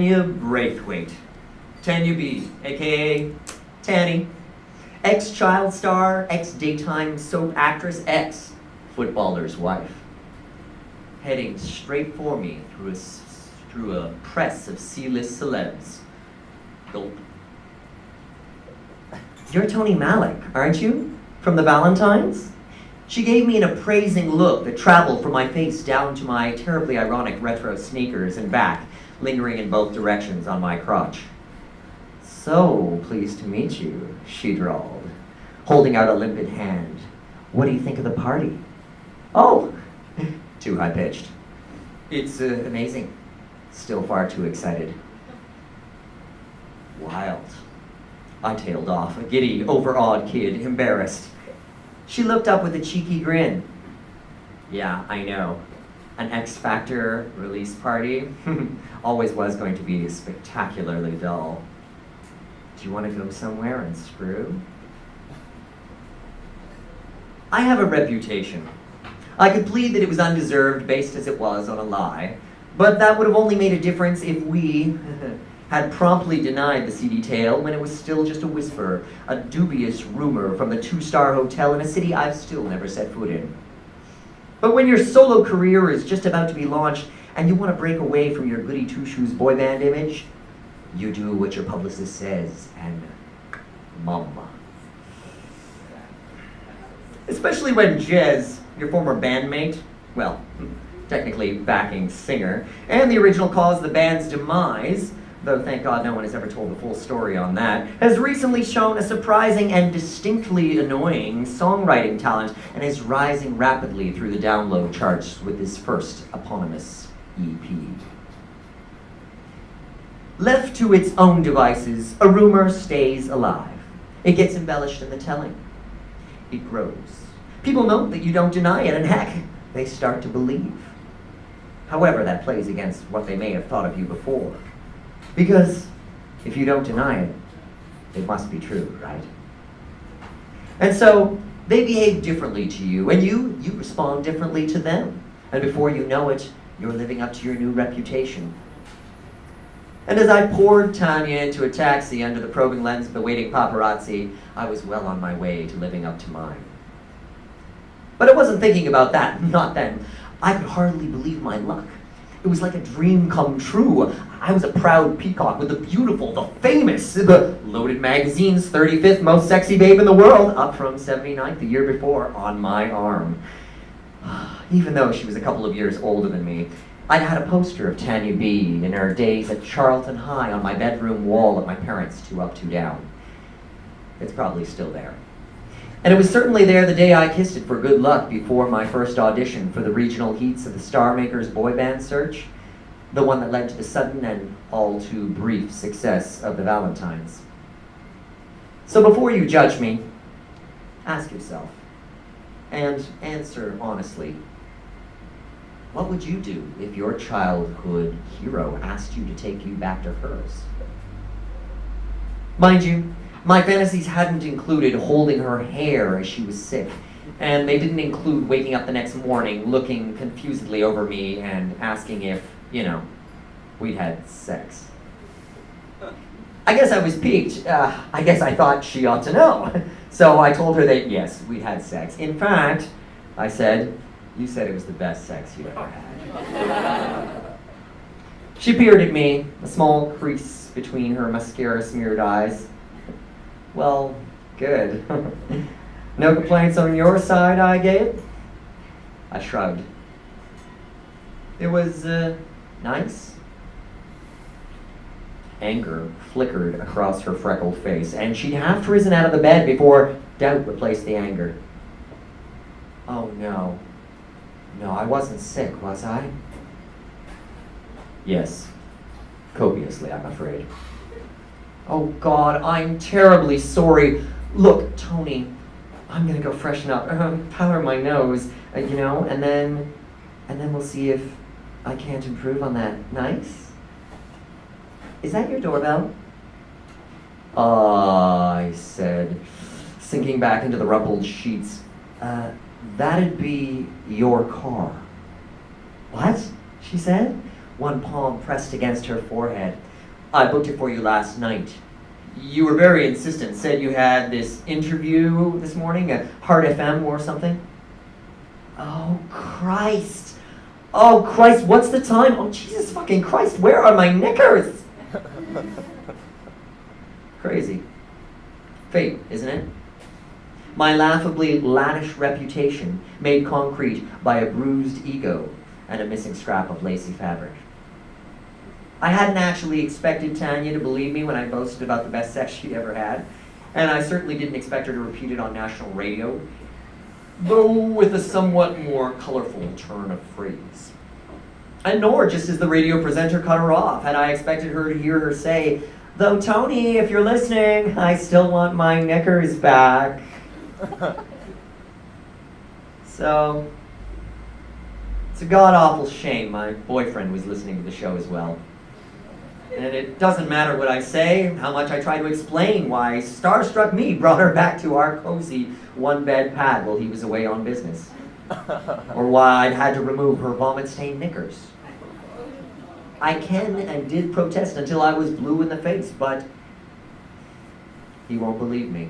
Tanya Braithwaite. Tanya B, aka Tanny. Ex-child star, ex-daytime soap actress, ex-footballer's wife. Heading straight for me through a press of C-list celebs. Gulp. You're Tony Malik, aren't you? From the Valentines? She gave me an appraising look that traveled from my face down to my terribly ironic retro sneakers and back, lingering in both directions on my crotch. So pleased to meet you, she drawled, holding out a limpid hand. What do you think of the party? Oh, too high-pitched. It's amazing. Still far too excited. Wild. I tailed off, a giddy, overawed kid, embarrassed. She looked up with a cheeky grin. Yeah, I know. An X Factor release party always was going to be spectacularly dull. Do you want to go somewhere and screw? I have a reputation. I could plead that it was undeserved, based as it was on a lie, but that would have only made a difference if we had promptly denied the seedy tale when it was still just a whisper, a dubious rumor from the 2-star hotel in a city I've still never set foot in. But when your solo career is just about to be launched and you want to break away from your goody two-shoes boy band image, you do what your publicist says and mama. Especially when Jez, your former bandmate, well, technically backing singer, and the original cause of the band's demise, though thank God no one has ever told the full story on that, has recently shown a surprising and distinctly annoying songwriting talent and is rising rapidly through the download charts with his first eponymous EP. Left to its own devices, a rumor stays alive. It gets embellished in the telling. It grows. People note that you don't deny it, and heck, they start to believe. However, that plays against what they may have thought of you before. Because if you don't deny it, it must be true, right? And so they behave differently to you, and you respond differently to them. And before you know it, you're living up to your new reputation. And as I poured Tanya into a taxi under the probing lens of the waiting paparazzi, I was well on my way to living up to mine. But I wasn't thinking about that, not then. I could hardly believe my luck. It was like a dream come true. I was a proud peacock with the beautiful, the famous, the Loaded Magazine's 35th most sexy babe in the world, up from 79th the year before, on my arm. Even though she was a couple of years older than me, I'd had a poster of Tanya B. in her days at Charlton High on my bedroom wall at my parents' 2 Up, 2 Down. It's probably still there. And it was certainly there the day I kissed it for good luck before my first audition for the regional heats of the Star Makers boy band search, the one that led to the sudden and all too brief success of the Valentines. So before you judge me, ask yourself, and answer honestly, what would you do if your childhood hero asked you to take you back to hers? Mind you, my fantasies hadn't included holding her hair as she was sick, and they didn't include waking up the next morning looking confusedly over me and asking if, we'd had sex. I guess I was piqued. I guess I thought she ought to know. So I told her that, yes, we'd had sex. In fact, I said, you said it was the best sex you ever had. She peered at me, a small crease between her mascara-smeared eyes. Well, good. No complaints on your side, I gave? I shrugged. It was, nice. Anger flickered across her freckled face, and she'd half risen out of the bed before doubt replaced the anger. Oh, no. No, I wasn't sick, was I? Yes. Copiously, I'm afraid. Oh, God, I'm terribly sorry. Look, Tony, I'm gonna go freshen up, powder my nose, and then we'll see if I can't improve on that. Nice? Is that your doorbell? I said, sinking back into the rumpled sheets. That'd be your car. What? She said, one palm pressed against her forehead. I booked it for you last night. You were very insistent, said you had this interview this morning at Heart FM or something. Oh, Christ. Oh, Christ, what's the time? Oh, Jesus fucking Christ, where are my knickers? Crazy. Fate, isn't it? My laughably laddish reputation made concrete by a bruised ego and a missing scrap of lacy fabric. I hadn't actually expected Tanya to believe me when I boasted about the best sex she'd ever had, and I certainly didn't expect her to repeat it on national radio, though with a somewhat more colorful turn of phrase. And nor, just as the radio presenter cut her off, had I expected her to hear her say, "Though, Tony, if you're listening, I still want my knickers back." So, it's a god-awful shame my boyfriend was listening to the show as well. And it doesn't matter what I say, how much I try to explain why starstruck me brought her back to our cozy one-bed pad while he was away on business. Or why I'd had to remove her vomit-stained knickers. I can and did protest until I was blue in the face, but he won't believe me.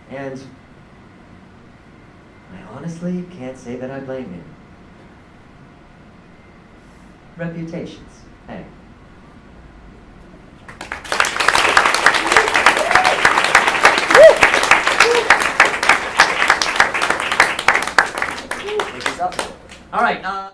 And I honestly can't say that I blame him. Reputations. Hey. All right.